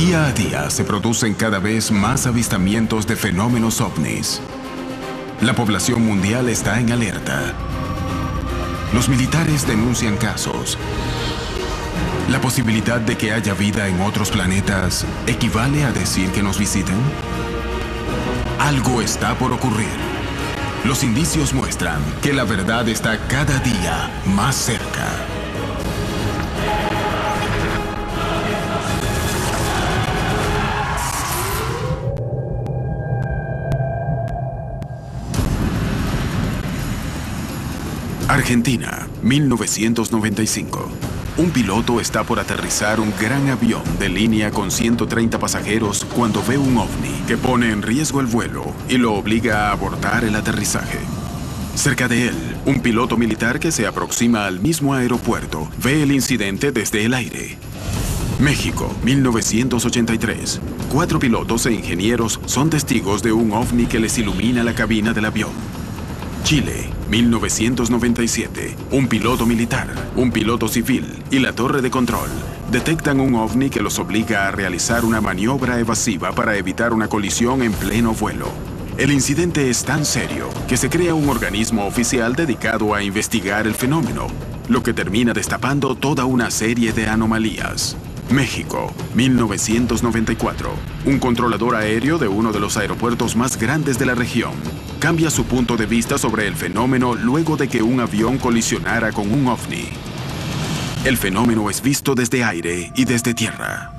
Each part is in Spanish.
Día a día se producen cada vez más avistamientos de fenómenos ovnis. La población mundial está en alerta. Los militares denuncian casos. ¿La posibilidad de que haya vida en otros planetas equivale a decir que nos visiten? Algo está por ocurrir. Los indicios muestran que la verdad está cada día más cerca. Argentina, 1995. Un piloto está por aterrizar un gran avión de línea con 130 pasajeros cuando ve un ovni que pone en riesgo el vuelo y lo obliga a abortar el aterrizaje. Cerca de él, un piloto militar que se aproxima al mismo aeropuerto ve el incidente desde el aire. México, 1983. 4 pilotos e ingenieros son testigos de un ovni que les ilumina la cabina del avión. Chile, 1997. Un piloto militar, un piloto civil y la torre de control detectan un ovni que los obliga a realizar una maniobra evasiva para evitar una colisión en pleno vuelo. El incidente es tan serio que se crea un organismo oficial dedicado a investigar el fenómeno, lo que termina destapando toda una serie de anomalías. México, 1994. Un controlador aéreo de uno de los aeropuertos más grandes de la región cambia su punto de vista sobre el fenómeno luego de que un avión colisionara con un ovni. El fenómeno es visto desde aire y desde tierra.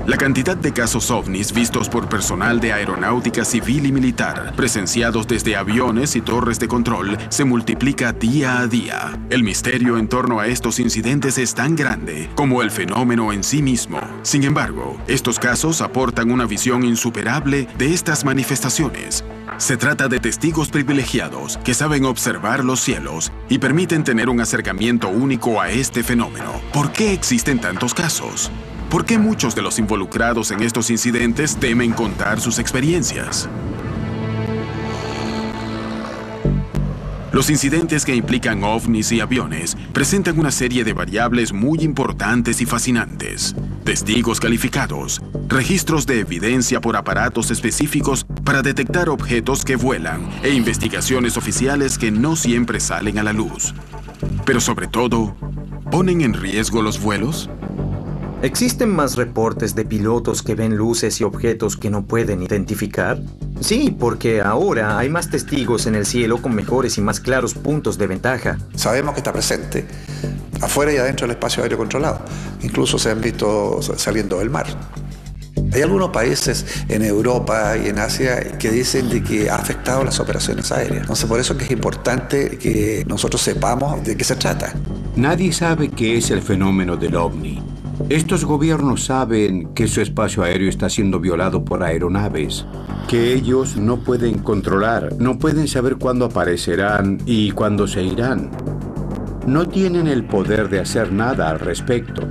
La cantidad de casos ovnis vistos por personal de aeronáutica civil y militar, presenciados desde aviones y torres de control, se multiplica día a día. El misterio en torno a estos incidentes es tan grande como el fenómeno en sí mismo. Sin embargo, estos casos aportan una visión insuperable de estas manifestaciones. Se trata de testigos privilegiados que saben observar los cielos y permiten tener un acercamiento único a este fenómeno. ¿Por qué existen tantos casos? ¿Por qué muchos de los involucrados en estos incidentes temen contar sus experiencias? Los incidentes que implican ovnis y aviones presentan una serie de variables muy importantes y fascinantes. Testigos calificados, registros de evidencia por aparatos específicos para detectar objetos que vuelan e investigaciones oficiales que no siempre salen a la luz. Pero sobre todo, ¿ponen en riesgo los vuelos? ¿Existen más reportes de pilotos que ven luces y objetos que no pueden identificar? Sí, porque ahora hay más testigos en el cielo con mejores y más claros puntos de ventaja. Sabemos que está presente afuera y adentro del espacio aéreo controlado. Incluso se han visto saliendo del mar. Hay algunos países en Europa y en Asia que dicen de que ha afectado las operaciones aéreas. Entonces, por eso que es importante que nosotros sepamos de qué se trata. Nadie sabe qué es el fenómeno del ovni. Estos gobiernos saben que su espacio aéreo está siendo violado por aeronaves, que ellos no pueden controlar, no pueden saber cuándo aparecerán y cuándo se irán. No tienen el poder de hacer nada al respecto.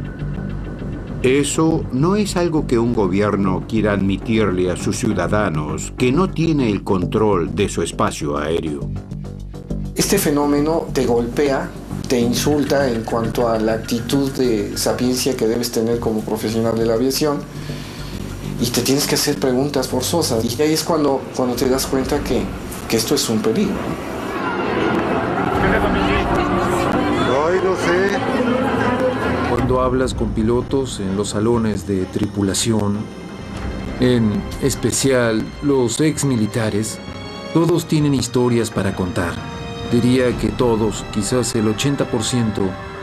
Eso no es algo que un gobierno quiera admitirle a sus ciudadanos, que no tiene el control de su espacio aéreo. Este fenómeno te golpea, te insulta en cuanto a la actitud de sapiencia que debes tener como profesional de la aviación y te tienes que hacer preguntas forzosas. Y ahí es cuando te das cuenta que esto es un peligro. No sé. Cuando hablas con pilotos en los salones de tripulación, en especial los exmilitares, todos tienen historias para contar. Diría que todos, quizás el 80%,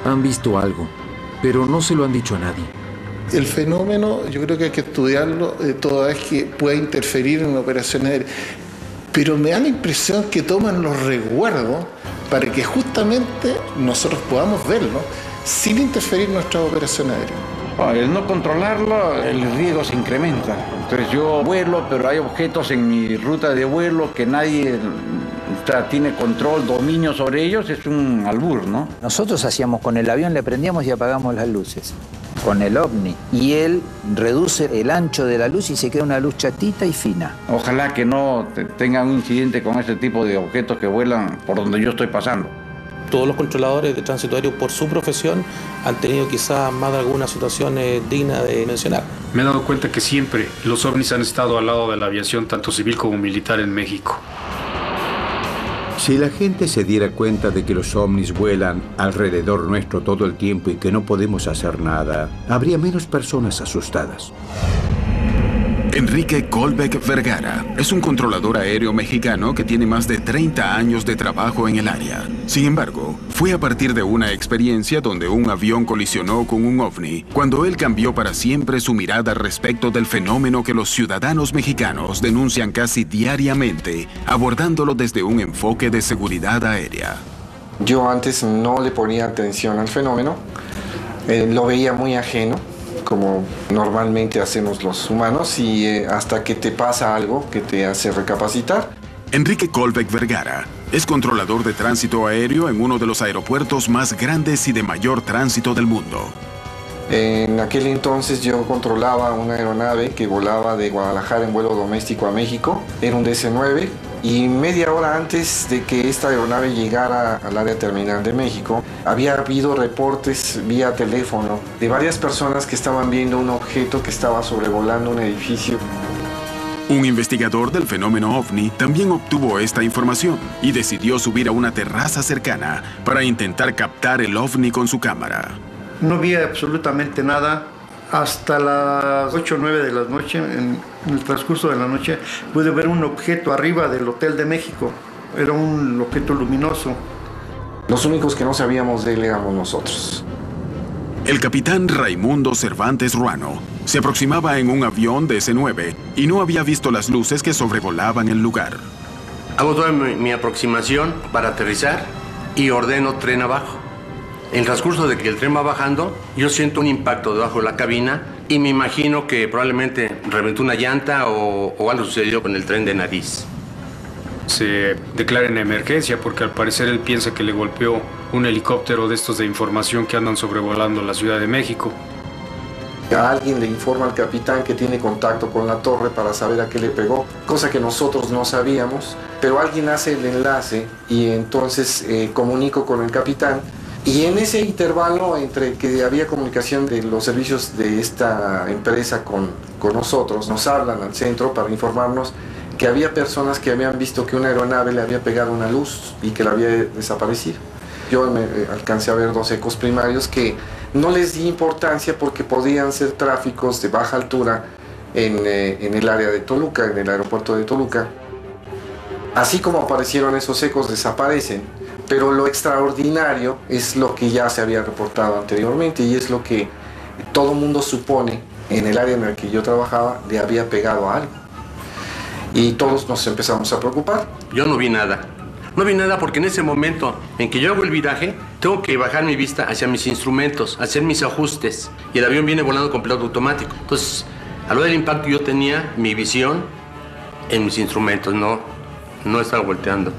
han visto algo, pero no se lo han dicho a nadie. El fenómeno, yo creo que hay que estudiarlo toda vez que pueda interferir en una operación aérea. Pero me da la impresión que toman los resguardos para que justamente nosotros podamos verlo sin interferir en nuestra operación aérea. El no controlarlo, el riesgo se incrementa. Entonces yo vuelo, pero hay objetos en mi ruta de vuelo que nadie tiene control, dominio sobre ellos, es un albur, ¿no? Nosotros hacíamos con el avión, le prendíamos y apagamos las luces. Con el ovni. Y él reduce el ancho de la luz y se queda una luz chatita y fina. Ojalá que no tengan un incidente con este tipo de objetos que vuelan por donde yo estoy pasando. Todos los controladores de tránsito aéreo, por su profesión, han tenido quizás más de alguna situación digna de mencionar. Me he dado cuenta que siempre los ovnis han estado al lado de la aviación, tanto civil como militar, en México. Si la gente se diera cuenta de que los ovnis vuelan alrededor nuestro todo el tiempo y que no podemos hacer nada, habría menos personas asustadas. Enrique Colbeck Vergara es un controlador aéreo mexicano que tiene más de 30 años de trabajo en el área. Sin embargo, fue a partir de una experiencia donde un avión colisionó con un ovni cuando él cambió para siempre su mirada respecto del fenómeno que los ciudadanos mexicanos denuncian casi diariamente, abordándolo desde un enfoque de seguridad aérea. Yo antes no le ponía atención al fenómeno, lo veía muy ajeno, como normalmente hacemos los humanos, y hasta que te pasa algo que te hace recapacitar. Enrique Colbeck Vergara es controlador de tránsito aéreo en uno de los aeropuertos más grandes y de mayor tránsito del mundo. En aquel entonces yo controlaba una aeronave que volaba de Guadalajara en vuelo doméstico a México. Era un DC-9 y media hora antes de que esta aeronave llegara al área terminal de México, había habido reportes vía teléfono de varias personas que estaban viendo un objeto que estaba sobrevolando un edificio. Un investigador del fenómeno OVNI también obtuvo esta información y decidió subir a una terraza cercana para intentar captar el OVNI con su cámara. No vi absolutamente nada. Hasta las 8 o 9 de la noche, en el transcurso de la noche, pude ver un objeto arriba del Hotel de México. Era un objeto luminoso. Los únicos que no sabíamos de él éramos nosotros. El capitán Raimundo Cervantes Ruano se aproximaba en un avión DC-9 y no había visto las luces que sobrevolaban el lugar. Hago toda mi aproximación para aterrizar y ordeno tren abajo. En el transcurso de que el tren va bajando, yo siento un impacto debajo de la cabina y me imagino que probablemente reventó una llanta o algo sucedió con el tren de nariz. Se declara en emergencia porque al parecer él piensa que le golpeó un helicóptero de estos de información que andan sobrevolando la Ciudad de México. Alguien le informa al capitán que tiene contacto con la torre para saber a qué le pegó, cosa que nosotros no sabíamos, pero alguien hace el enlace y entonces comunico con el capitán. Y en ese intervalo entre que había comunicación de los servicios de esta empresa con nosotros, nos hablan al centro para informarnos que había personas que habían visto que una aeronave le había pegado una luz y que la había desaparecido. Yo me alcancé a ver 2 ecos primarios que no les di importancia porque podían ser tráficos de baja altura en el área de Toluca, en el aeropuerto de Toluca. Así como aparecieron esos ecos, desaparecen. Pero lo extraordinario es lo que ya se había reportado anteriormente y es lo que todo mundo supone en el área en el que yo trabajaba le había pegado a algo. Y todos nos empezamos a preocupar. Yo no vi nada. No vi nada porque en ese momento en que yo hago el viraje, tengo que bajar mi vista hacia mis instrumentos, hacer mis ajustes. Y el avión viene volando con piloto automático. Entonces, a lo del impacto yo tenía mi visión en mis instrumentos, no estaba volteando.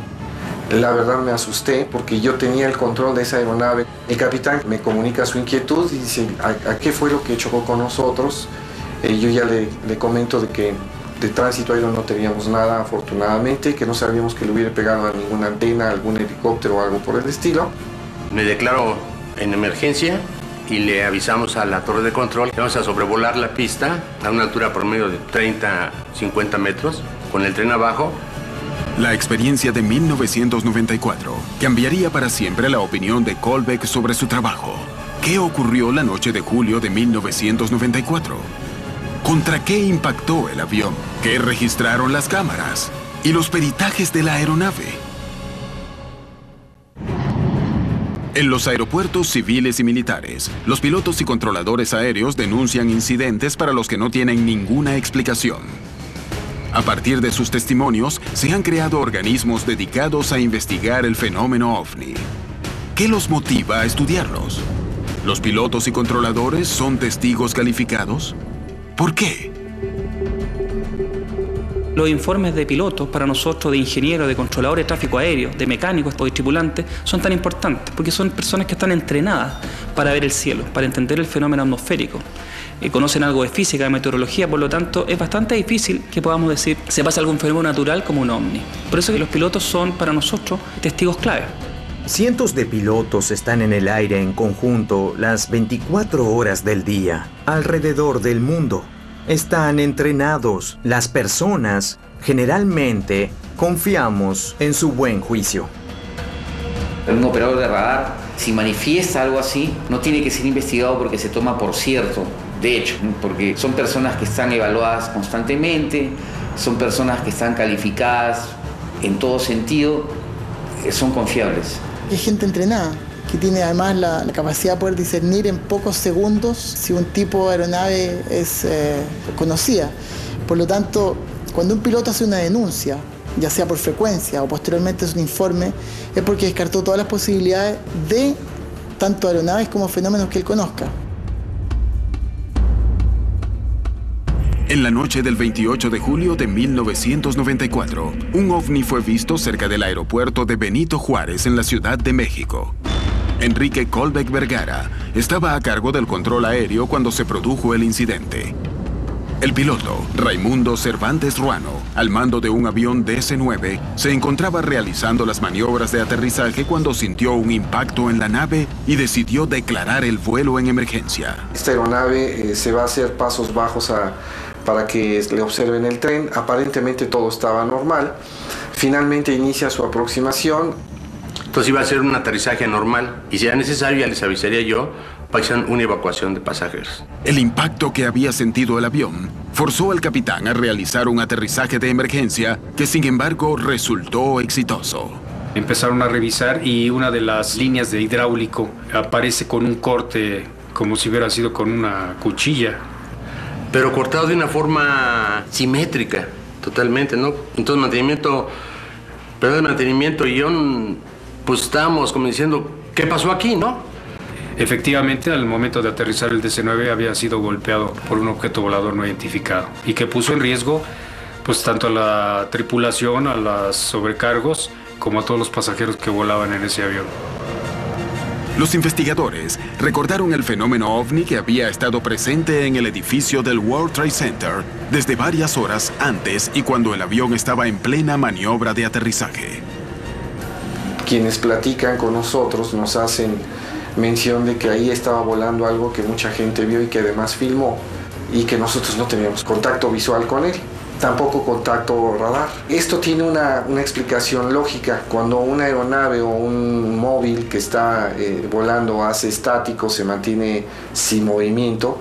La verdad me asusté porque yo tenía el control de esa aeronave. El capitán me comunica su inquietud y dice, ¿a qué fue lo que chocó con nosotros? Yo ya le comento de que de tránsito aéreo no teníamos nada, afortunadamente, que no sabíamos que le hubiera pegado a ninguna antena, algún helicóptero o algo por el estilo. Me declaro en emergencia y le avisamos a la torre de control que vamos a sobrevolar la pista a una altura promedio de 30-50 metros con el tren abajo. La experiencia de 1994 cambiaría para siempre la opinión de Colbeck sobre su trabajo. ¿Qué ocurrió la noche de julio de 1994? ¿Contra qué impactó el avión? ¿Qué registraron las cámaras? ¿Y los peritajes de la aeronave? En los aeropuertos civiles y militares, los pilotos y controladores aéreos denuncian incidentes para los que no tienen ninguna explicación. A partir de sus testimonios, se han creado organismos dedicados a investigar el fenómeno OVNI. ¿Qué los motiva a estudiarlos? ¿Los pilotos y controladores son testigos calificados? ¿Por qué? Los informes de pilotos para nosotros, de ingenieros, de controladores de tráfico aéreo, de mecánicos o de tripulantes, son tan importantes porque son personas que están entrenadas para ver el cielo, para entender el fenómeno atmosférico. Conocen algo de física, de meteorología, por lo tanto es bastante difícil que podamos decir se pasa algún fenómeno natural como un ovni. Por eso que los pilotos son para nosotros testigos clave. Cientos de pilotos están en el aire en conjunto las 24 horas del día, alrededor del mundo. Están entrenados. Las personas, generalmente, confiamos en su buen juicio. Un operador de radar, si manifiesta algo así, no tiene que ser investigado porque se toma por cierto. De hecho, porque son personas que están evaluadas constantemente, son personas que están calificadas en todo sentido, son confiables. Hay gente entrenada que tiene además la capacidad de poder discernir en pocos segundos si un tipo de aeronave es conocida. Por lo tanto, cuando un piloto hace una denuncia, ya sea por frecuencia o posteriormente es un informe, es porque descartó todas las posibilidades de tanto aeronaves como fenómenos que él conozca. En la noche del 28 de julio de 1994, un ovni fue visto cerca del aeropuerto de Benito Juárez en la Ciudad de México. Enrique Colbeck Vergara estaba a cargo del control aéreo cuando se produjo el incidente. El piloto, Raimundo Cervantes Ruano, al mando de un avión DC-9, se encontraba realizando las maniobras de aterrizaje cuando sintió un impacto en la nave y decidió declarar el vuelo en emergencia. Esta aeronave se va a hacer pasos bajos para que le observen el tren. Aparentemente todo estaba normal. Finalmente inicia su aproximación. Entonces iba a ser un aterrizaje normal y si era necesario ya les avisaría yo para que hagan una evacuación de pasajeros. El impacto que había sentido el avión forzó al capitán a realizar un aterrizaje de emergencia que sin embargo resultó exitoso. Empezaron a revisar y una de las líneas de hidráulico aparece con un corte como si hubiera sido con una cuchilla. Pero cortado de una forma simétrica, totalmente, ¿no? Entonces mantenimiento y yo, pues estábamos como diciendo, ¿qué pasó aquí, no? Efectivamente, al momento de aterrizar el DC-9 había sido golpeado por un objeto volador no identificado y que puso en riesgo pues tanto a la tripulación, a los sobrecargos, como a todos los pasajeros que volaban en ese avión. Los investigadores recordaron el fenómeno ovni que había estado presente en el edificio del World Trade Center desde varias horas antes y cuando el avión estaba en plena maniobra de aterrizaje. Quienes platican con nosotros nos hacen mención de que ahí estaba volando algo que mucha gente vio y que además filmó y que nosotros no teníamos contacto visual con él, tampoco contacto radar. Esto tiene una explicación lógica. Cuando una aeronave o un móvil que está volando hace estático, se mantiene sin movimiento,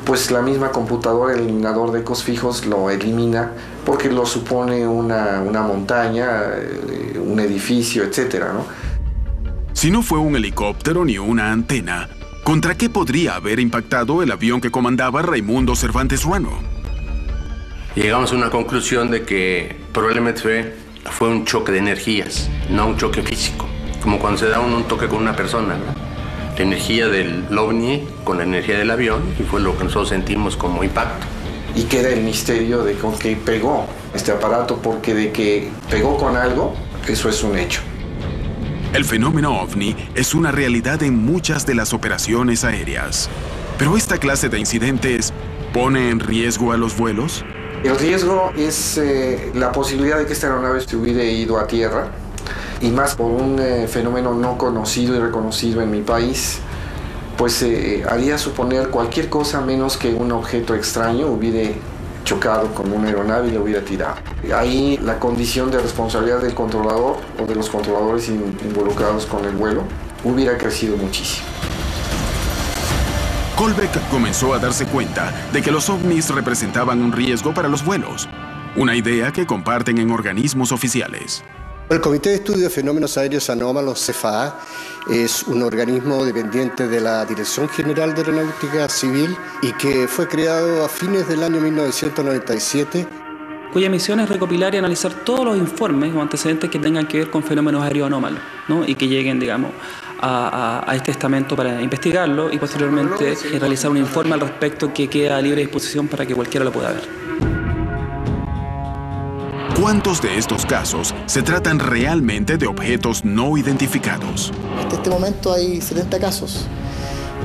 pues la misma computadora, el eliminador de ecos fijos, lo elimina porque lo supone una montaña, un edificio, etcétera, ¿no? Si no fue un helicóptero ni una antena, ¿contra qué podría haber impactado el avión que comandaba Raimundo Cervantes Ruano? Llegamos a una conclusión de que probablemente fue un choque de energías, no un choque físico, como cuando se da un toque con una persona, ¿no? La energía del ovni con la energía del avión y fue lo que nosotros sentimos como impacto. Y queda el misterio de con qué pegó este aparato, porque de que pegó con algo, eso es un hecho. El fenómeno ovni es una realidad en muchas de las operaciones aéreas. Pero esta clase de incidentes ¿pone en riesgo a los vuelos? El riesgo es la posibilidad de que esta aeronave se hubiera ido a tierra, y más por un fenómeno no conocido y reconocido en mi país, pues haría suponer cualquier cosa menos que un objeto extraño hubiera chocado con una aeronave y lo hubiera tirado. Ahí la condición de responsabilidad del controlador o de los controladores involucrados con el vuelo hubiera crecido muchísimo. Colbeck comenzó a darse cuenta de que los ovnis representaban un riesgo para los vuelos, una idea que comparten en organismos oficiales. El Comité de Estudio de Fenómenos Aéreos Anómalos, CFAA, es un organismo dependiente de la Dirección General de Aeronáutica Civil y que fue creado a fines del año 1997. Cuya misión es recopilar y analizar todos los informes o antecedentes que tengan que ver con fenómenos aéreos anómalos, ¿no? Y que lleguen, digamos, a este estamento para investigarlo y posteriormente realizar un informe al respecto que queda a libre disposición para que cualquiera lo pueda ver. ¿Cuántos de estos casos se tratan realmente de objetos no identificados? Hasta este momento hay 70 casos.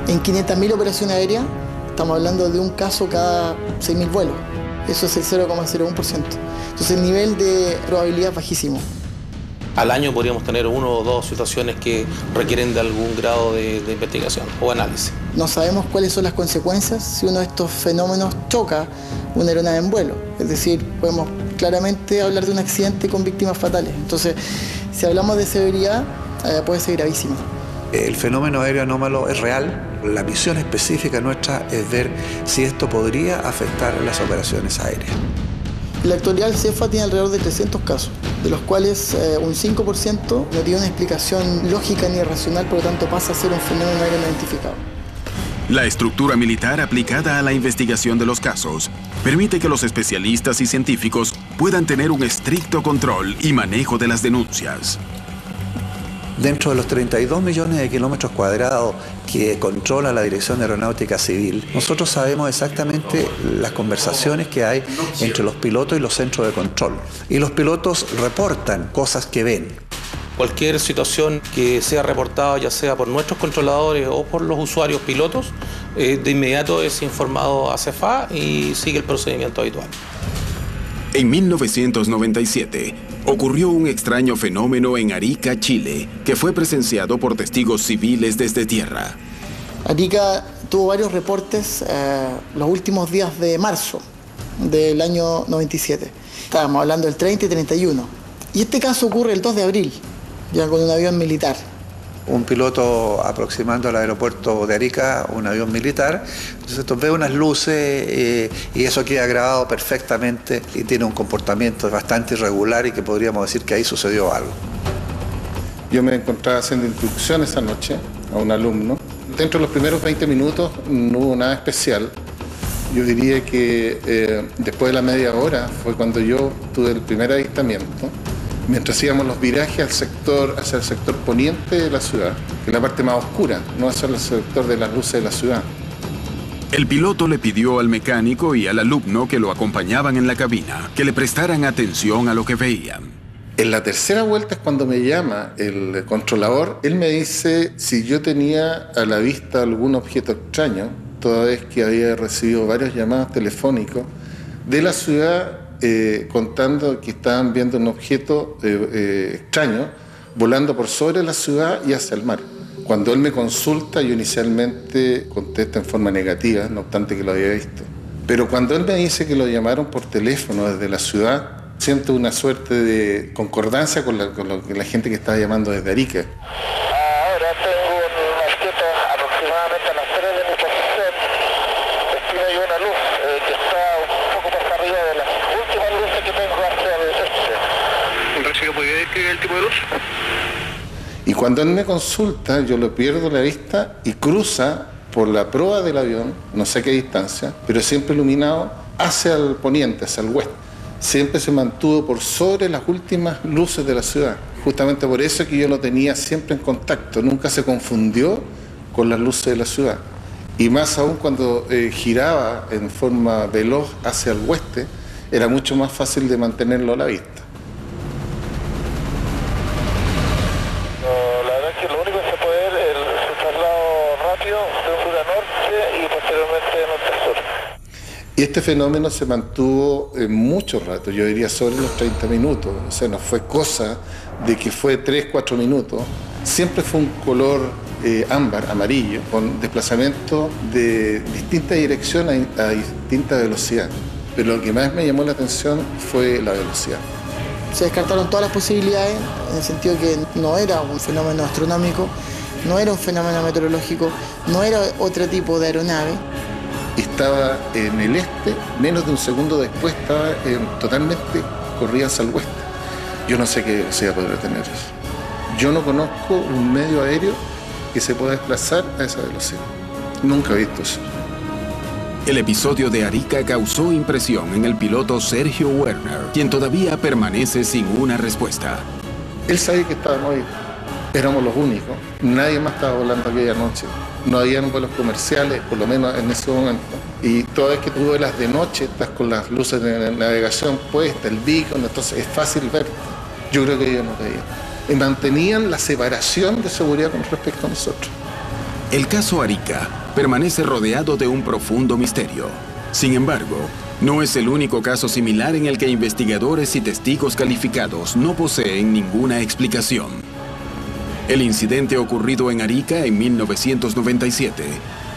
En 500.000 operaciones aéreas estamos hablando de un caso cada 6.000 vuelos. Eso es el 0,01%. Entonces el nivel de probabilidad es bajísimo. Al año podríamos tener 1 o 2 situaciones que requieren de algún grado de investigación o análisis. No sabemos cuáles son las consecuencias si uno de estos fenómenos choca una aeronave en vuelo. Es decir, podemos claramente hablar de un accidente con víctimas fatales. Entonces, si hablamos de severidad, puede ser gravísima. El fenómeno aéreo anómalo es real. La misión específica nuestra es ver si esto podría afectar las operaciones aéreas. En la actualidad el CEFA tiene alrededor de 300 casos, de los cuales un 5% no tiene una explicación lógica ni racional, por lo tanto pasa a ser un fenómeno aéreo no identificado. La estructura militar aplicada a la investigación de los casos permite que los especialistas y científicos puedan tener un estricto control y manejo de las denuncias. Dentro de los 32 millones de kilómetros cuadrados que controla la Dirección de Aeronáutica Civil, nosotros sabemos exactamente las conversaciones que hay entre los pilotos y los centros de control. Y los pilotos reportan cosas que ven. Cualquier situación que sea reportada, ya sea por nuestros controladores o por los usuarios pilotos, de inmediato es informado a CEFA y sigue el procedimiento habitual. En 1997, ocurrió un extraño fenómeno en Arica, Chile, que fue presenciado por testigos civiles desde tierra. Arica tuvo varios reportes los últimos días de marzo del año 97. Estábamos hablando del 30 y 31. Y este caso ocurre el 2 de abril, ya con un avión militar. Un piloto aproximando al aeropuerto de Arica, un avión militar, entonces ve unas luces y eso queda grabado perfectamente y tiene un comportamiento bastante irregular y que podríamos decir que ahí sucedió algo. Yo me encontraba haciendo instrucción esa noche a un alumno. Dentro de los primeros 20 minutos no hubo nada especial. Yo diría que después de la media hora fue cuando yo tuve el primer avistamiento. Mientras íbamos los virajes hacia el sector poniente de la ciudad, que es la parte más oscura, no hacia el sector de las luces de la ciudad. El piloto le pidió al mecánico y al alumno que lo acompañaban en la cabina que le prestaran atención a lo que veían. En la tercera vuelta es cuando me llama el controlador. Él me dice si yo tenía a la vista algún objeto extraño, toda vez que había recibido varios llamados telefónicos de la ciudad contando que estaban viendo un objeto extraño volando por sobre la ciudad y hacia el mar. Cuando él me consulta, yo inicialmente contesto en forma negativa, no obstante que lo había visto. Pero cuando él me dice que lo llamaron por teléfono desde la ciudad, siento una suerte de concordancia con la gente que estaba llamando desde Arica. Ahora tengo un objeto aproximadamente a las 3 de mi posición. Aquí hay una luz que está un poco más arriba de las últimas luces que tengo hacia el este. ¿Recibo podría describir el tipo de luz? Y cuando él me consulta, yo lo pierdo la vista y cruza por la proa del avión, no sé qué distancia, pero siempre iluminado hacia el poniente, hacia el oeste. Siempre se mantuvo por sobre las últimas luces de la ciudad. Justamente por eso es que yo lo tenía siempre en contacto, nunca se confundió con las luces de la ciudad. Y más aún cuando giraba en forma veloz hacia el oeste, era mucho más fácil de mantenerlo a la vista. La verdad es que lo único que se puede ver es el traslado rápido de sur a norte y posteriormente de norte a sur. Y este fenómeno se mantuvo mucho rato, yo diría sobre los 30 minutos, o sea, no fue cosa de que fue 3-4 minutos, siempre fue un color ámbar, amarillo, con desplazamiento de distinta dirección a distinta velocidad. Pero lo que más me llamó la atención fue la velocidad. Se descartaron todas las posibilidades, en el sentido que no era un fenómeno astronómico, no era un fenómeno meteorológico, no era otro tipo de aeronave. Estaba en el este, menos de un segundo después estaba totalmente corrida hacia el oeste. Yo no sé qué velocidad podrá tener eso. Yo no conozco un medio aéreo que se pueda desplazar a esa velocidad. Nunca he visto eso. El episodio de Arica causó impresión en el piloto Sergio Werner, quien todavía permanece sin una respuesta. Él sabía que estábamos ahí. Éramos los únicos. Nadie más estaba volando aquella noche. No habían vuelos comerciales, por lo menos en ese momento. Y toda vez que tú vuelas de noche, estás con las luces de navegación puestas, el beacon, entonces es fácil ver. Yo creo que ellos no veían. Y mantenían la separación de seguridad con respecto a nosotros. El caso Arica permanece rodeado de un profundo misterio. Sin embargo, No es el único caso similar en el que investigadores y testigos calificados no poseen ninguna explicación. El incidente ocurrido en Arica en 1997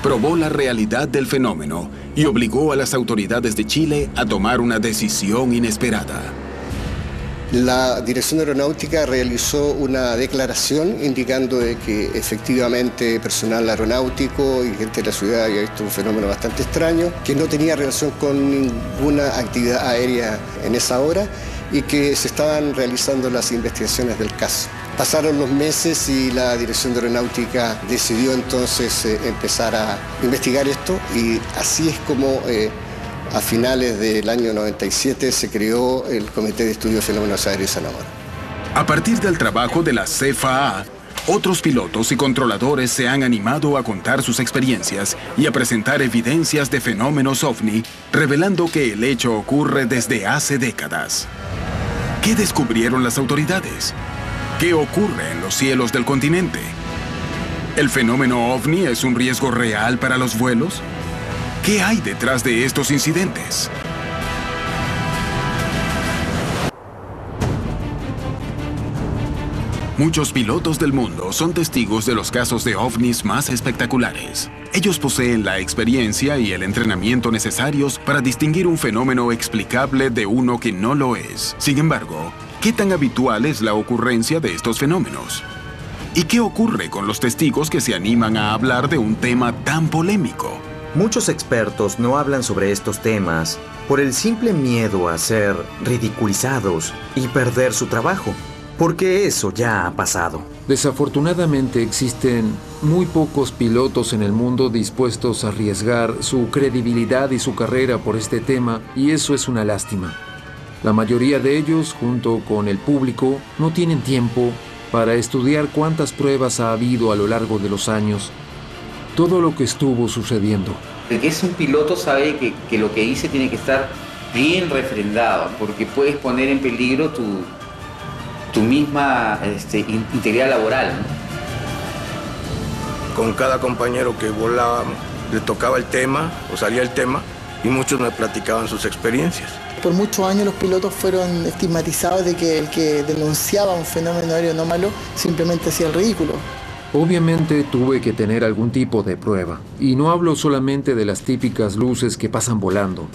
probó la realidad del fenómeno y obligó a las autoridades de Chile a tomar una decisión inesperada. La Dirección Aeronáutica realizó una declaración indicando de que efectivamente personal aeronáutico y gente de la ciudad había visto un fenómeno bastante extraño, que no tenía relación con ninguna actividad aérea en esa hora y que se estaban realizando las investigaciones del caso. Pasaron los meses y la Dirección de Aeronáutica decidió entonces empezar a investigar esto y así es como a finales del año 97 se creó el Comité de Estudio de Fenómenos Aéreos Anómalos. A partir del trabajo de la CFAA, otros pilotos y controladores se han animado a contar sus experiencias y a presentar evidencias de fenómenos OVNI, revelando que el hecho ocurre desde hace décadas. ¿Qué descubrieron las autoridades? ¿Qué ocurre en los cielos del continente? ¿El fenómeno OVNI es un riesgo real para los vuelos? ¿Qué hay detrás de estos incidentes? Muchos pilotos del mundo son testigos de los casos de ovnis más espectaculares. Ellos poseen la experiencia y el entrenamiento necesarios para distinguir un fenómeno explicable de uno que no lo es. Sin embargo, ¿qué tan habitual es la ocurrencia de estos fenómenos? ¿Y qué ocurre con los testigos que se animan a hablar de un tema tan polémico? Muchos expertos no hablan sobre estos temas por el simple miedo a ser ridiculizados y perder su trabajo, porque eso ya ha pasado. Desafortunadamente existen muy pocos pilotos en el mundo dispuestos a arriesgar su credibilidad y su carrera por este tema, y eso es una lástima. La mayoría de ellos, junto con el público, no tienen tiempo para estudiar cuántas pruebas ha habido a lo largo de los años, todo lo que estuvo sucediendo. El que es un piloto sabe que lo que dice tiene que estar bien refrendado, porque puedes poner en peligro tu misma integridad laboral, ¿no? Con cada compañero que volábamos, le tocaba el tema o salía el tema y muchos me platicaban sus experiencias. Por muchos años los pilotos fueron estigmatizados de que el que denunciaba un fenómeno aéreo anómalo simplemente hacía el ridículo. Obviamente tuve que tener algún tipo de prueba, y no hablo solamente de las típicas luces que pasan volando.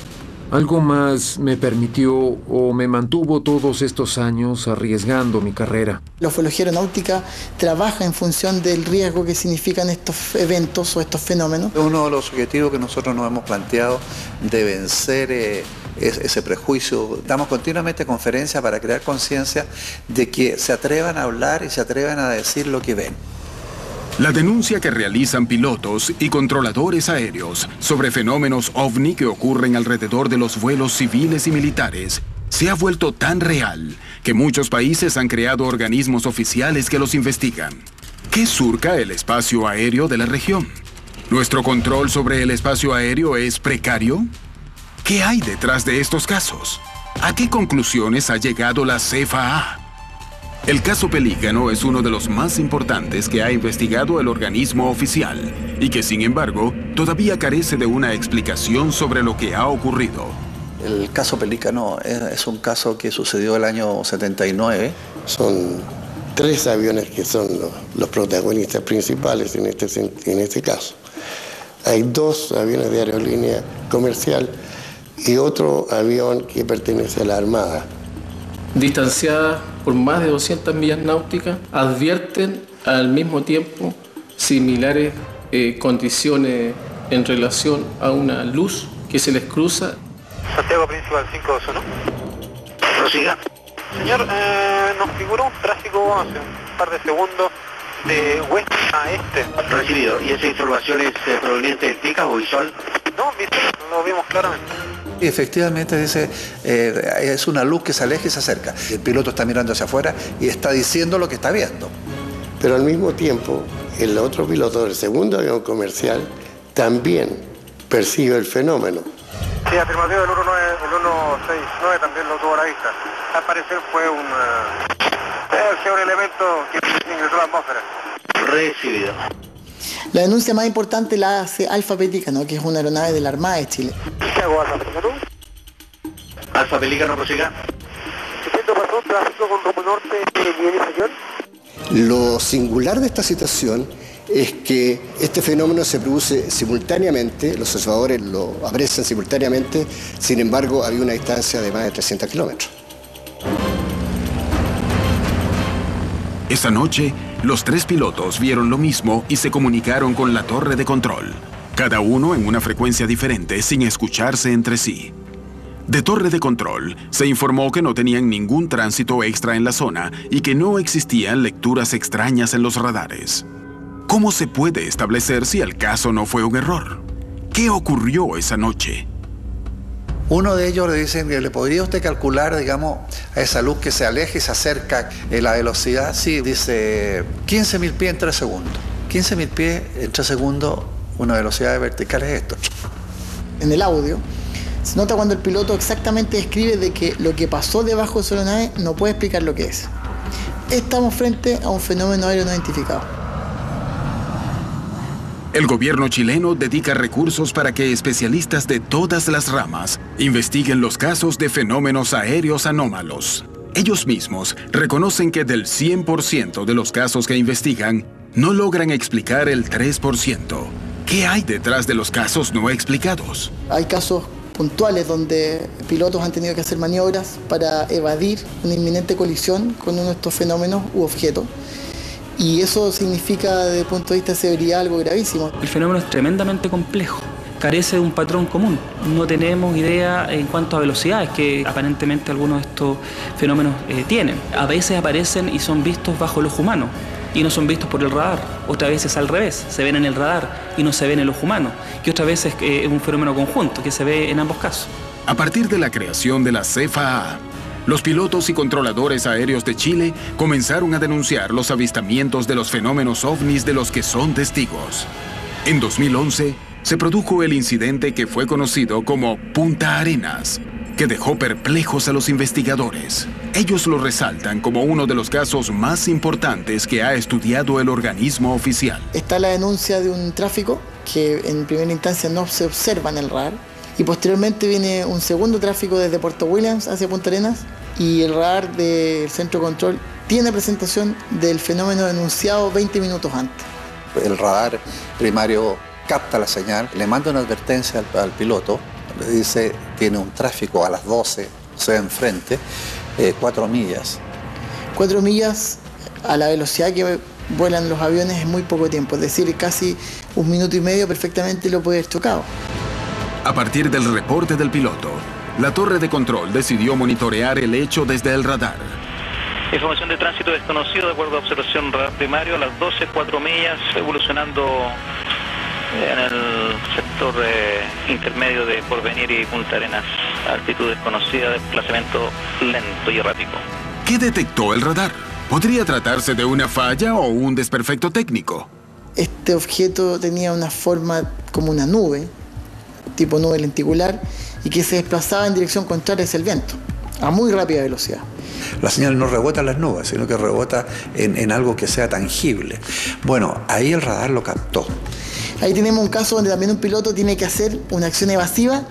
Algo más me permitió o me mantuvo todos estos años arriesgando mi carrera. La ufología aeronáutica trabaja en función del riesgo que significan estos eventos o estos fenómenos. Uno de los objetivos que nosotros nos hemos planteado de vencer ese prejuicio. Damos continuamente conferencias para crear conciencia de que se atrevan a hablar y se atrevan a decir lo que ven. La denuncia que realizan pilotos y controladores aéreos sobre fenómenos OVNI que ocurren alrededor de los vuelos civiles y militares se ha vuelto tan real que muchos países han creado organismos oficiales que los investigan. ¿Qué surca el espacio aéreo de la región? ¿Nuestro control sobre el espacio aéreo es precario? ¿Qué hay detrás de estos casos? ¿A qué conclusiones ha llegado la CFAA? El caso Pelícano es uno de los más importantes que ha investigado el organismo oficial y que, sin embargo, todavía carece de una explicación sobre lo que ha ocurrido. El caso Pelícano es un caso que sucedió el año 79. Son 3 aviones que son los protagonistas principales en este caso. Hay 2 aviones de aerolínea comercial y otro avión que pertenece a la Armada. Distanciadas por más de 200 millas náuticas, advierten al mismo tiempo similares condiciones en relación a una luz que se les cruza. Santiago Principal 521. Prosiga. Señor, nos figuró un tráfico hace un par de segundos de oeste a este. Recibido. ¿Y esa información es proveniente de TICA o Visual? No, lo vimos claramente. Y efectivamente dice, es una luz que se aleja y se acerca. El piloto está mirando hacia afuera y está diciendo lo que está viendo. Pero al mismo tiempo, el otro piloto del segundo avión comercial también percibe el fenómeno. Sí, afirmativo, el 169 también lo tuvo a la vista. Al parecer fue un elemento que ingresó a la atmósfera. Recibido. La denuncia más importante la hace Alfa Pelícano, que es una aeronave de la Armada de Chile. ¿Qué hago, Alfa Pelícano? Alfa Pelícano, prosiga. Pasó tráfico con rumbo norte nivel inferior. Lo singular de esta situación es que este fenómeno se produce simultáneamente, los observadores lo aprecian simultáneamente, sin embargo había una distancia de más de 300 kilómetros. Esa noche, los 3 pilotos vieron lo mismo y se comunicaron con la torre de control, cada uno en una frecuencia diferente sin escucharse entre sí. De torre de control, se informó que no tenían ningún tránsito extra en la zona y que no existían lecturas extrañas en los radares. ¿Cómo se puede establecer si el caso no fue un error? ¿Qué ocurrió esa noche? Uno de ellos le dicen que le podría usted calcular, digamos, a esa luz que se aleja y se acerca en la velocidad. Sí, dice 15.000 pies en 3 segundos. 15.000 pies en 3 segundos, una velocidad vertical es esto. En el audio se nota cuando el piloto exactamente describe de que lo que pasó debajo de su aeronave no puede explicar lo que es. Estamos frente a un fenómeno aéreo no identificado. El gobierno chileno dedica recursos para que especialistas de todas las ramas investiguen los casos de fenómenos aéreos anómalos. Ellos mismos reconocen que del 100% de los casos que investigan, no logran explicar el 3%. ¿Qué hay detrás de los casos no explicados? Hay casos puntuales donde pilotos han tenido que hacer maniobras para evadir una inminente colisión con uno de estos fenómenos u objetos. Y eso significa, desde el punto de vista de severidad, algo gravísimo. El fenómeno es tremendamente complejo, carece de un patrón común. No tenemos idea en cuanto a velocidades que aparentemente algunos de estos fenómenos tienen. A veces aparecen y son vistos bajo el ojo humano y no son vistos por el radar. Otras veces al revés, se ven en el radar y no se ven en el ojo humano. Y otras veces es un fenómeno conjunto que se ve en ambos casos. A partir de la creación de la CFAA, los pilotos y controladores aéreos de Chile comenzaron a denunciar los avistamientos de los fenómenos ovnis de los que son testigos. En 2011, se produjo el incidente que fue conocido como Punta Arenas, que dejó perplejos a los investigadores. Ellos lo resaltan como uno de los casos más importantes que ha estudiado el organismo oficial. Está la denuncia de un tráfico que en primera instancia no se observa en el radar. Y posteriormente viene un segundo tráfico desde Puerto Williams hacia Punta Arenas y el radar del centro de control tiene presentación del fenómeno denunciado 20 minutos antes. El radar primario capta la señal, le manda una advertencia al piloto, le dice tiene un tráfico a las 12, o sea, enfrente, 4 millas. 4 millas a la velocidad que vuelan los aviones es muy poco tiempo, es decir, casi 1 minuto y medio perfectamente lo puede haber chocado. A partir del reporte del piloto, la torre de control decidió monitorear el hecho desde el radar. Información de tránsito desconocido de acuerdo a observación radar primario a las 12, 4 millas, evolucionando en el sector intermedio de Porvenir y Punta Arenas, altitud desconocida, desplazamiento lento y errático. ¿Qué detectó el radar? ¿Podría tratarse de una falla o un desperfecto técnico? Este objeto tenía una forma como una nube, tipo nube lenticular, y que se desplazaba en dirección contraria hacia el viento, a muy rápida velocidad. La señal no rebota en las nubes, sino que rebota en algo que sea tangible. Bueno, ahí el radar lo captó. Ahí tenemos un caso donde también un piloto tiene que hacer una acción evasiva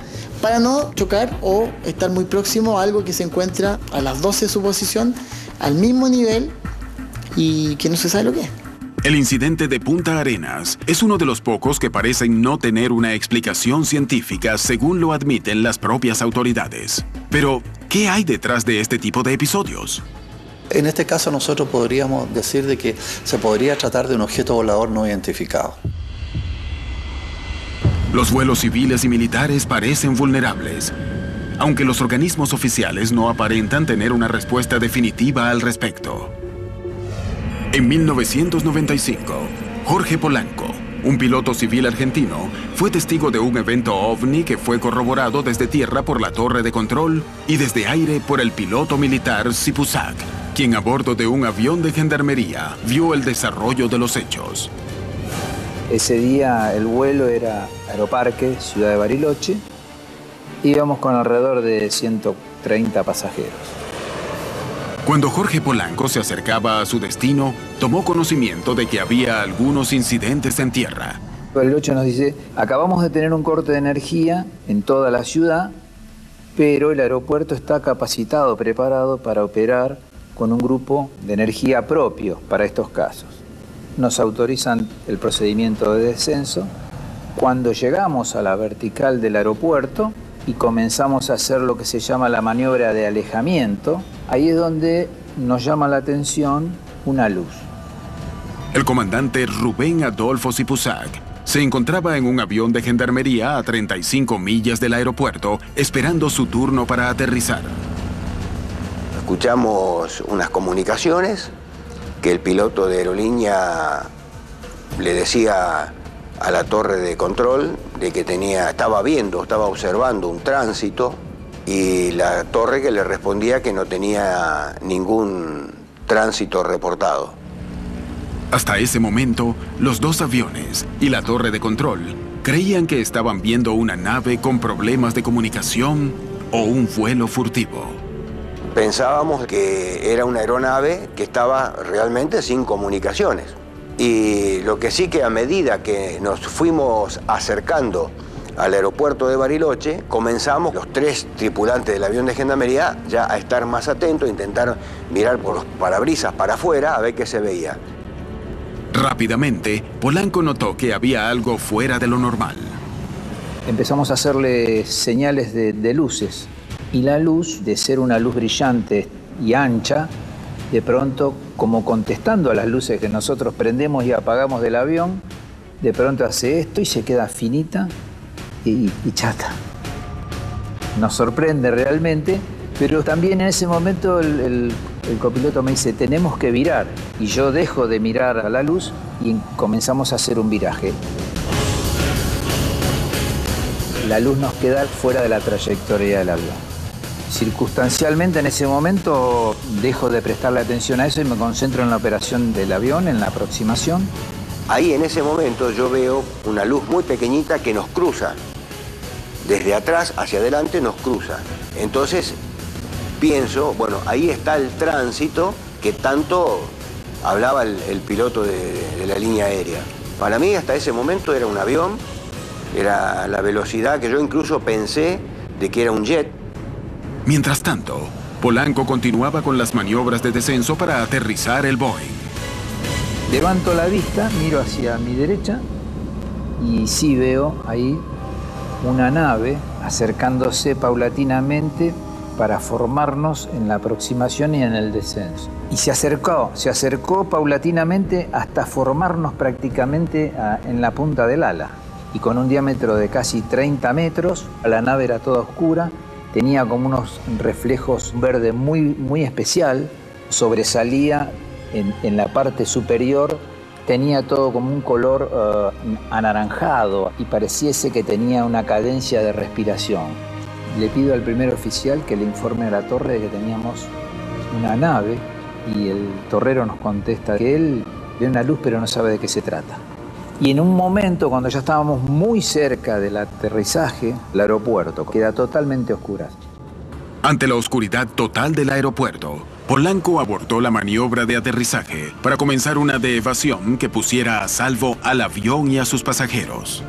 para no chocar o estar muy próximo a algo que se encuentra a las 12 de su posición, al mismo nivel y que no se sabe lo que es. El incidente de Punta Arenas es uno de los pocos que parecen no tener una explicación científica según lo admiten las propias autoridades. Pero, ¿qué hay detrás de este tipo de episodios? En este caso nosotros podríamos decir de que se podría tratar de un objeto volador no identificado. Los vuelos civiles y militares parecen vulnerables, aunque los organismos oficiales no aparentan tener una respuesta definitiva al respecto. En 1995, Jorge Polanco, un piloto civil argentino, fue testigo de un evento ovni que fue corroborado desde tierra por la torre de control y desde aire por el piloto militar Sipusak, quien a bordo de un avión de gendarmería vio el desarrollo de los hechos. Ese día el vuelo era Aeroparque, ciudad de Bariloche. Íbamos con alrededor de 130 pasajeros. Cuando Jorge Polanco se acercaba a su destino, tomó conocimiento de que había algunos incidentes en tierra. Bariloche nos dice, acabamos de tener un corte de energía en toda la ciudad pero el aeropuerto está capacitado, preparado para operar con un grupo de energía propio para estos casos. Nos autorizan el procedimiento de descenso. Cuando llegamos a la vertical del aeropuerto y comenzamos a hacer lo que se llama la maniobra de alejamiento, ahí es donde nos llama la atención una luz. El comandante Rubén Adolfo Sipusac se encontraba en un avión de gendarmería a 35 millas del aeropuerto, esperando su turno para aterrizar. Escuchamos unas comunicaciones que el piloto de aerolínea le decía a la torre de control de que estaba observando un tránsito, y la torre que le respondía que no tenía ningún tránsito reportado. Hasta ese momento, los dos aviones y la torre de control creían que estaban viendo una nave con problemas de comunicación o un vuelo furtivo. Pensábamos que era una aeronave que estaba realmente sin comunicaciones. Y lo que sí, que a medida que nos fuimos acercando al aeropuerto de Bariloche, comenzamos los 3 tripulantes del avión de gendarmería ya a estar más atentos, a intentar mirar por los parabrisas para afuera a ver qué se veía. Rápidamente, Polanco notó que había algo fuera de lo normal. Empezamos a hacerle señales de luces, y la luz, de ser una luz brillante y ancha, de pronto, como contestando a las luces que nosotros prendemos y apagamos del avión, de pronto hace esto y se queda finita y chata. Nos sorprende realmente, pero también en ese momento el copiloto me dice, tenemos que virar. Y yo dejo de mirar a la luz y comenzamos a hacer un viraje. La luz nos queda fuera de la trayectoria del avión. Circunstancialmente en ese momento dejo de prestarle atención a eso y me concentro en la operación del avión, en la aproximación. Ahí en ese momento yo veo una luz muy pequeñita que nos cruza. Desde atrás hacia adelante nos cruza. Entonces pienso, bueno, ahí está el tránsito que tanto hablaba el piloto de la línea aérea. Para mí hasta ese momento era un avión, era la velocidad que yo incluso pensé de que era un jet. Mientras tanto, Polanco continuaba con las maniobras de descenso para aterrizar el Boeing. Levanto la vista, miro hacia mi derecha y sí veo ahí una nave acercándose paulatinamente para formarnos en la aproximación y en el descenso. Y se acercó paulatinamente hasta formarnos prácticamente en la punta del ala. Y con un diámetro de casi 30 metros, la nave era toda oscura, tenía como unos reflejos verde muy especial, sobresalía en la parte superior, tenía todo como un color anaranjado y pareciese que tenía una cadencia de respiración. Le pido al primer oficial que le informe a la torre de que teníamos una nave y el torrero nos contesta que él ve una luz pero no sabe de qué se trata. Y en un momento, cuando ya estábamos muy cerca del aterrizaje, el aeropuerto queda totalmente oscuro. Ante la oscuridad total del aeropuerto, Polanco abortó la maniobra de aterrizaje para comenzar una de evasión que pusiera a salvo al avión y a sus pasajeros.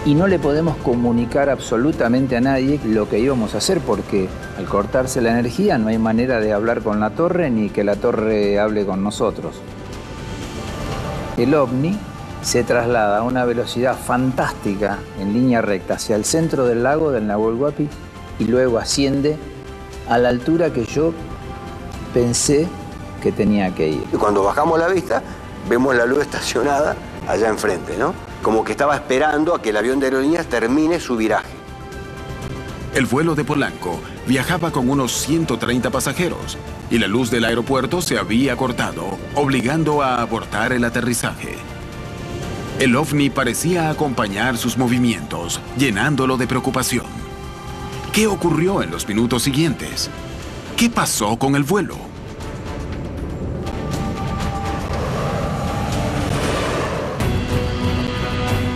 Y no le podemos comunicar absolutamente a nadie lo que íbamos a hacer porque al cortarse la energía no hay manera de hablar con la torre ni que la torre hable con nosotros. El ovni se traslada a una velocidad fantástica en línea recta hacia el centro del lago del Nahuel Huapi y luego asciende a la altura que yo pensé que tenía que ir. Y cuando bajamos la vista, vemos la luz estacionada allá enfrente, ¿no? Como que estaba esperando a que el avión de aerolíneas termine su viraje. El vuelo de Polanco viajaba con unos 130 pasajeros y la luz del aeropuerto se había cortado, obligando a abortar el aterrizaje. El ovni parecía acompañar sus movimientos, llenándolo de preocupación. ¿Qué ocurrió en los minutos siguientes? ¿Qué pasó con el vuelo?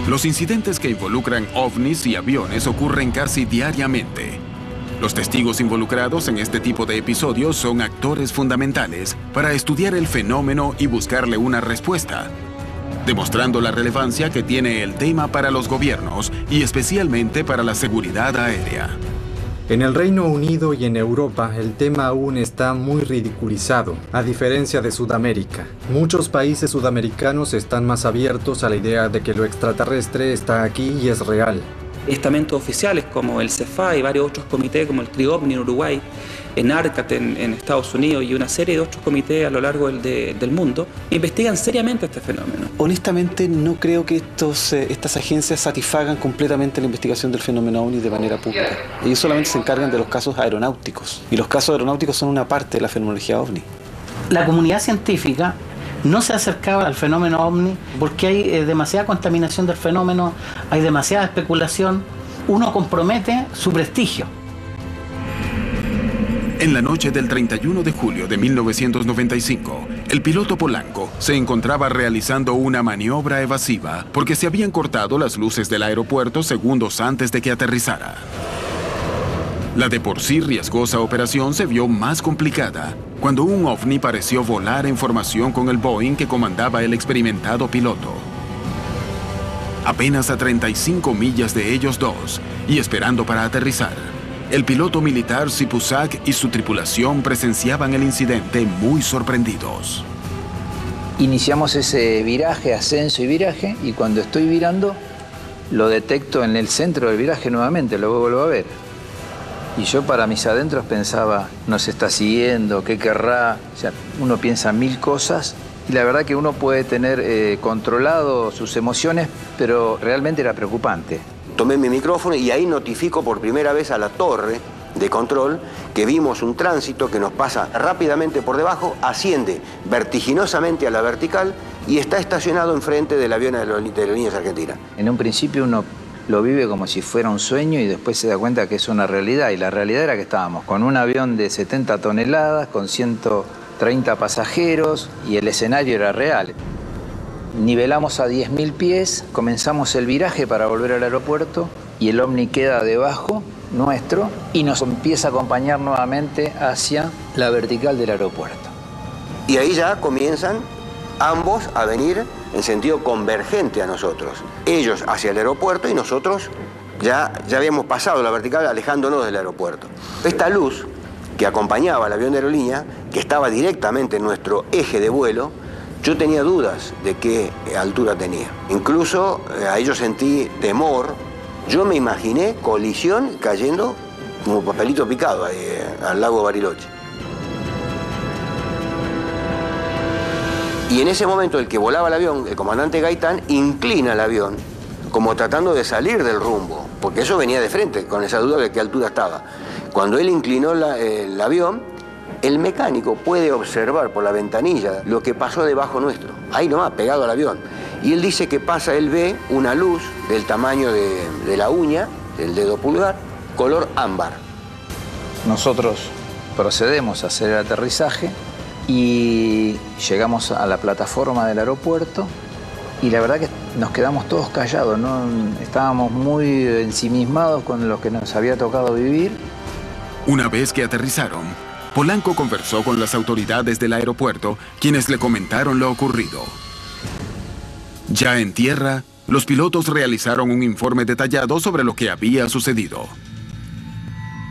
Los incidentes que involucran ovnis y aviones ocurren casi diariamente. Los testigos involucrados en este tipo de episodios son actores fundamentales para estudiar el fenómeno y buscarle una respuesta, demostrando la relevancia que tiene el tema para los gobiernos y especialmente para la seguridad aérea. En el Reino Unido y en Europa, el tema aún está muy ridiculizado, a diferencia de Sudamérica. Muchos países sudamericanos están más abiertos a la idea de que lo extraterrestre está aquí y es real. Estamentos oficiales como el CEFA y varios otros comités como el CRIOVNI en Uruguay, en ARCAT en Estados Unidos y una serie de otros comités a lo largo del mundo investigan seriamente este fenómeno. Honestamente no creo que estas agencias satisfagan completamente la investigación del fenómeno OVNI de manera pública. Ellos solamente se encargan de los casos aeronáuticos y los casos aeronáuticos son una parte de la fenomenología OVNI. La comunidad científica no se acercaba al fenómeno OVNI porque hay demasiada contaminación del fenómeno, hay demasiada especulación, uno compromete su prestigio. En la noche del 31 de julio de 1995, el piloto Polanco se encontraba realizando una maniobra evasiva porque se habían cortado las luces del aeropuerto segundos antes de que aterrizara. La de por sí riesgosa operación se vio más complicada cuando un ovni pareció volar en formación con el Boeing que comandaba el experimentado piloto. Apenas a 35 millas de ellos dos y esperando para aterrizar, el piloto militar Sipuzak y su tripulación presenciaban el incidente muy sorprendidos. Iniciamos ese viraje, ascenso y viraje, y cuando estoy virando, lo detecto en el centro del viraje nuevamente, lo vuelvo a ver. Y yo para mis adentros pensaba, nos está siguiendo, ¿qué querrá? O sea, uno piensa mil cosas y la verdad que uno puede tener controlado sus emociones, pero realmente era preocupante. Tomé mi micrófono y ahí notifico por primera vez a la torre de control que vimos un tránsito que nos pasa rápidamente por debajo, asciende vertiginosamente a la vertical y está estacionado enfrente del avión de Aerolíneas Argentinas. En un principio uno lo vive como si fuera un sueño y después se da cuenta que es una realidad. Y la realidad era que estábamos con un avión de 70 toneladas, con 130 pasajeros y el escenario era real. Nivelamos a 10.000 pies, comenzamos el viraje para volver al aeropuerto y el ovni queda debajo nuestro y nos empieza a acompañar nuevamente hacia la vertical del aeropuerto. Y ahí ya comienzan ambos a venir en sentido convergente a nosotros. Ellos hacia el aeropuerto y nosotros ya habíamos pasado la vertical alejándonos del aeropuerto. Esta luz que acompañaba al avión de aerolínea, que estaba directamente en nuestro eje de vuelo, yo tenía dudas de qué altura tenía. Incluso a ellos sentí temor. Yo me imaginé colisión cayendo como papelito picado ahí, al lago Bariloche. Y en ese momento el que volaba el avión, el comandante Gaitán, inclina el avión como tratando de salir del rumbo, porque eso venía de frente, con esa duda de qué altura estaba. Cuando él inclinó el avión, el mecánico puede observar por la ventanilla lo que pasó debajo nuestro, ahí nomás, pegado al avión. Y él dice que pasa, él ve una luz del tamaño de la uña, del dedo pulgar, color ámbar. Nosotros procedemos a hacer el aterrizaje y llegamos a la plataforma del aeropuerto y la verdad que nos quedamos todos callados, ¿no? Estábamos muy ensimismados con lo que nos había tocado vivir. Una vez que aterrizaron, Polanco conversó con las autoridades del aeropuerto, quienes le comentaron lo ocurrido. Ya en tierra, los pilotos realizaron un informe detallado sobre lo que había sucedido.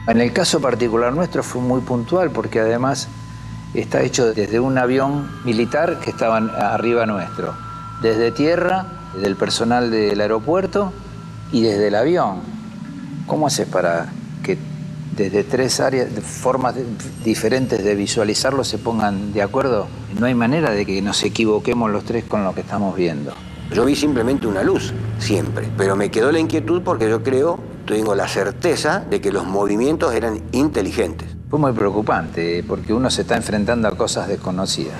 En el caso particular nuestro fue muy puntual porque además está hecho desde un avión militar que estaba arriba nuestro, desde tierra, del personal del aeropuerto y desde el avión. ¿Cómo haces para que desde tres áreas, formas diferentes de visualizarlo se pongan de acuerdo? No hay manera de que nos equivoquemos los tres con lo que estamos viendo. Yo vi simplemente una luz, siempre, pero me quedó la inquietud porque yo tengo la certeza de que los movimientos eran inteligentes. Fue muy preocupante porque uno se está enfrentando a cosas desconocidas.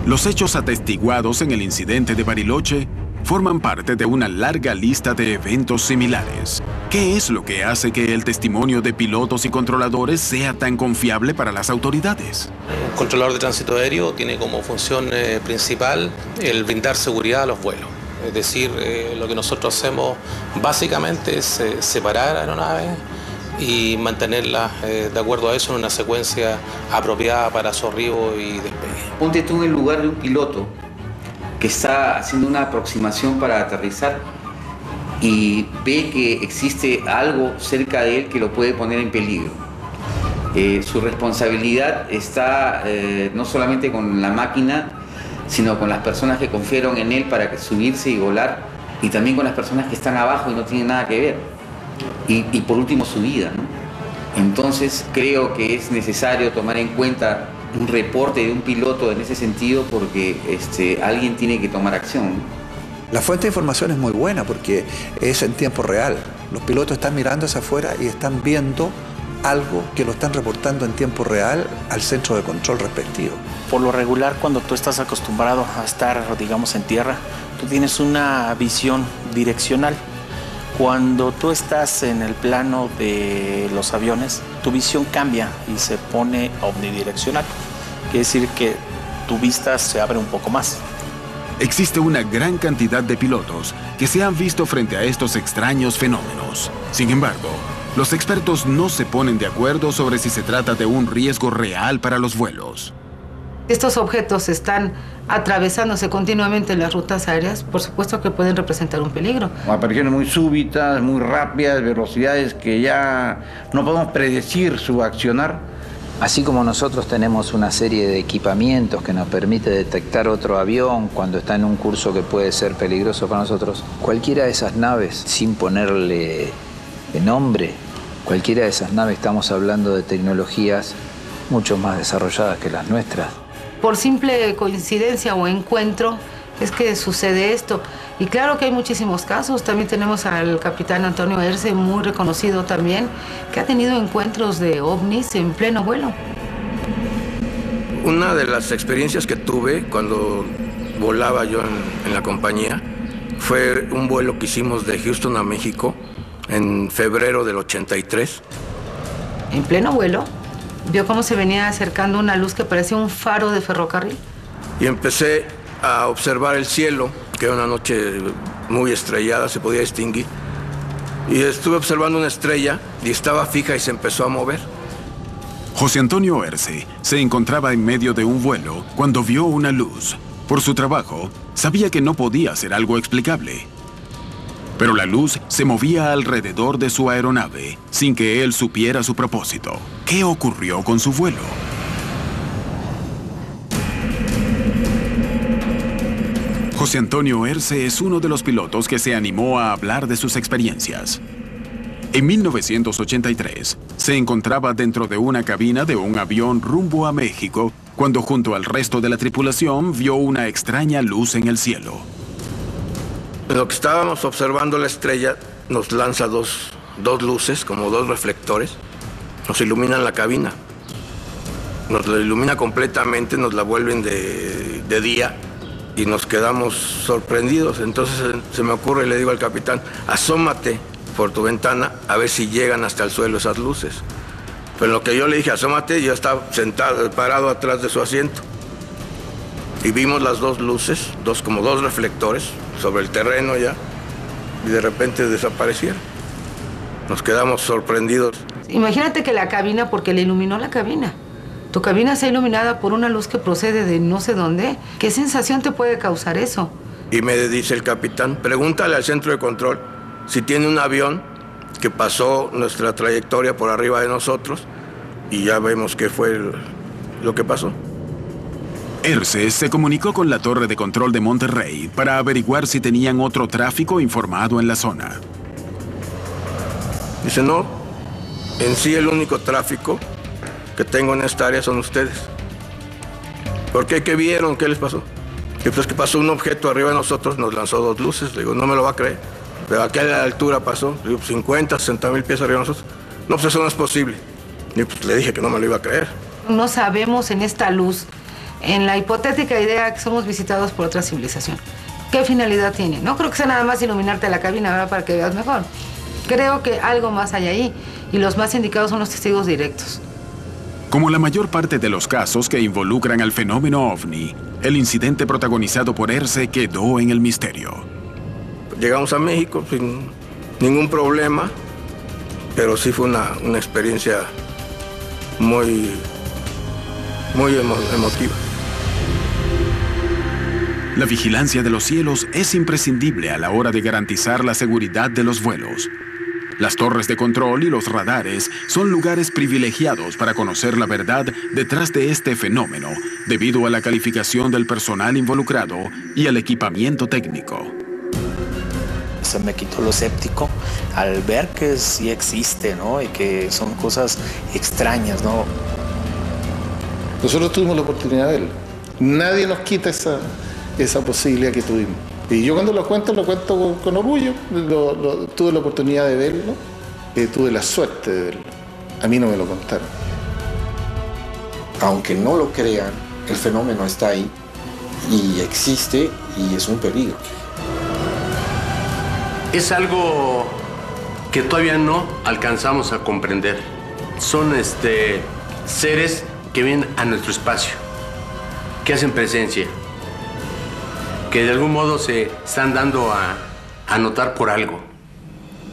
Los hechos atestiguados en el incidente de Bariloche forman parte de una larga lista de eventos similares. ¿Qué es lo que hace que el testimonio de pilotos y controladores sea tan confiable para las autoridades? Un controlador de tránsito aéreo tiene como función principal el brindar seguridad a los vuelos. Es decir, lo que nosotros hacemos básicamente es separar aeronaves y mantenerlas de acuerdo a eso en una secuencia apropiada para su arribo y despegue. Ponte tú en el lugar de un piloto que está haciendo una aproximación para aterrizar y ve que existe algo cerca de él que lo puede poner en peligro. Su responsabilidad está no solamente con la máquina, sino con las personas que confiaron en él para subirse y volar, y también con las personas que están abajo y no tienen nada que ver. Y por último, su vida, ¿no? Entonces creo que es necesario tomar en cuenta un reporte de un piloto en ese sentido, porque alguien tiene que tomar acción. La fuente de información es muy buena porque es en tiempo real. Los pilotos están mirando hacia afuera y están viendo algo que lo están reportando en tiempo real al centro de control respectivo. Por lo regular, cuando tú estás acostumbrado a estar, digamos, en tierra, tú tienes una visión direccional. Cuando tú estás en el plano de los aviones, tu visión cambia y se pone omnidireccional. Quiere decir que tu vista se abre un poco más. Existe una gran cantidad de pilotos que se han visto frente a estos extraños fenómenos. Sin embargo, los expertos no se ponen de acuerdo sobre si se trata de un riesgo real para los vuelos. Estos objetos están atravesándose continuamente en las rutas aéreas, por supuesto que pueden representar un peligro. Apariciones muy súbitas, muy rápidas, velocidades que ya no podemos predecir su accionar. Así como nosotros tenemos una serie de equipamientos que nos permite detectar otro avión cuando está en un curso que puede ser peligroso para nosotros, cualquiera de esas naves, sin ponerle nombre, cualquiera de esas naves, estamos hablando de tecnologías mucho más desarrolladas que las nuestras. Por simple coincidencia o encuentro es que sucede esto. Y claro que hay muchísimos casos. También tenemos al capitán Antonio Erce, muy reconocido también, que ha tenido encuentros de ovnis en pleno vuelo. Una de las experiencias que tuve cuando volaba yo en la compañía fue un vuelo que hicimos de Houston a México en febrero del 83. En pleno vuelo, vio cómo se venía acercando una luz que parecía un faro de ferrocarril. Y empecé a observar el cielo, que era una noche muy estrellada, se podía distinguir. Y estuve observando una estrella y estaba fija y se empezó a mover. José Antonio Erce se encontraba en medio de un vuelo cuando vio una luz. Por su trabajo, sabía que no podía ser algo explicable. Pero la luz se movía alrededor de su aeronave sin que él supiera su propósito. ¿Qué ocurrió con su vuelo? José Antonio Erce es uno de los pilotos que se animó a hablar de sus experiencias. En 1983, se encontraba dentro de una cabina de un avión rumbo a México cuando junto al resto de la tripulación vio una extraña luz en el cielo. En lo que estábamos observando la estrella, nos lanza dos luces, como dos reflectores. Nos iluminan la cabina. Nos la ilumina completamente, nos la vuelven de día y nos quedamos sorprendidos. Entonces se me ocurre y le digo al capitán, asómate por tu ventana a ver si llegan hasta el suelo esas luces. Pero en lo que yo le dije, asómate, yo estaba sentado, parado atrás de su asiento. Y vimos las dos luces, como dos reflectores, sobre el terreno ya, y de repente desaparecieron. Nos quedamos sorprendidos. Imagínate que la cabina, porque le iluminó la cabina. Tu cabina está iluminada por una luz que procede de no sé dónde. ¿Qué sensación te puede causar eso? Y me dice el capitán, pregúntale al centro de control si tiene un avión que pasó nuestra trayectoria por arriba de nosotros, y ya vemos qué fue lo que pasó. Erce se comunicó con la torre de control de Monterrey para averiguar si tenían otro tráfico informado en la zona. Dice, no, en sí el único tráfico que tengo en esta área son ustedes. ¿Por qué? ¿Qué vieron? ¿Qué les pasó? Y pues que pasó un objeto arriba de nosotros, nos lanzó dos luces. Le digo, no me lo va a creer. Pero ¿a qué altura pasó? Le digo, 50, 60 mil pies arriba de nosotros. No, pues eso no es posible. Y pues le dije que no me lo iba a creer. No sabemos en esta luz, en la hipotética idea que somos visitados por otra civilización, ¿qué finalidad tiene? No creo que sea nada más iluminarte la cabina, ¿verdad?, para que veas mejor. Creo que algo más hay ahí, y los más indicados son los testigos directos. Como la mayor parte de los casos que involucran al fenómeno OVNI, el incidente protagonizado por Erce quedó en el misterio. Llegamos a México sin ningún problema, pero sí fue una experiencia muy emotiva. La vigilancia de los cielos es imprescindible a la hora de garantizar la seguridad de los vuelos. Las torres de control y los radares son lugares privilegiados para conocer la verdad detrás de este fenómeno, debido a la calificación del personal involucrado y al equipamiento técnico. Se me quitó lo escéptico al ver que sí existe, ¿no? Y que son cosas extrañas, ¿no? Nosotros tuvimos la oportunidad de verlo. Nadie nos quita esa posibilidad que tuvimos. Y yo cuando lo cuento con orgullo. Tuve la oportunidad de verlo, tuve la suerte de verlo. A mí no me lo contaron. Aunque no lo crean, el fenómeno está ahí y existe y es un peligro. Es algo que todavía no alcanzamos a comprender. Son seres que vienen a nuestro espacio, que hacen presencia, que de algún modo se están dando a notar por algo.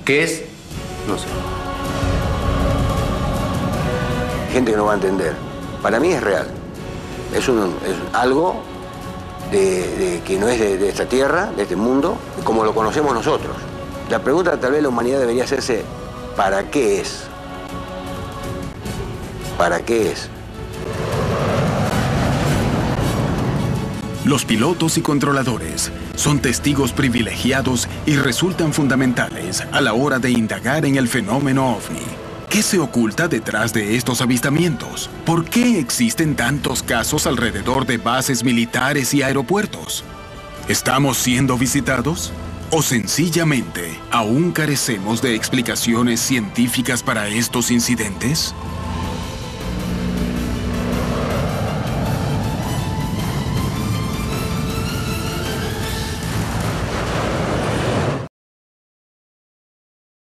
¿Qué es? No sé. Gente que no va a entender. Para mí es real. Es algo que no es de esta tierra, de este mundo, como lo conocemos nosotros. La pregunta tal vez la humanidad debería hacerse, ¿para qué es? ¿Para qué es? Los pilotos y controladores son testigos privilegiados y resultan fundamentales a la hora de indagar en el fenómeno OVNI. ¿Qué se oculta detrás de estos avistamientos? ¿Por qué existen tantos casos alrededor de bases militares y aeropuertos? ¿Estamos siendo visitados? ¿O sencillamente aún carecemos de explicaciones científicas para estos incidentes?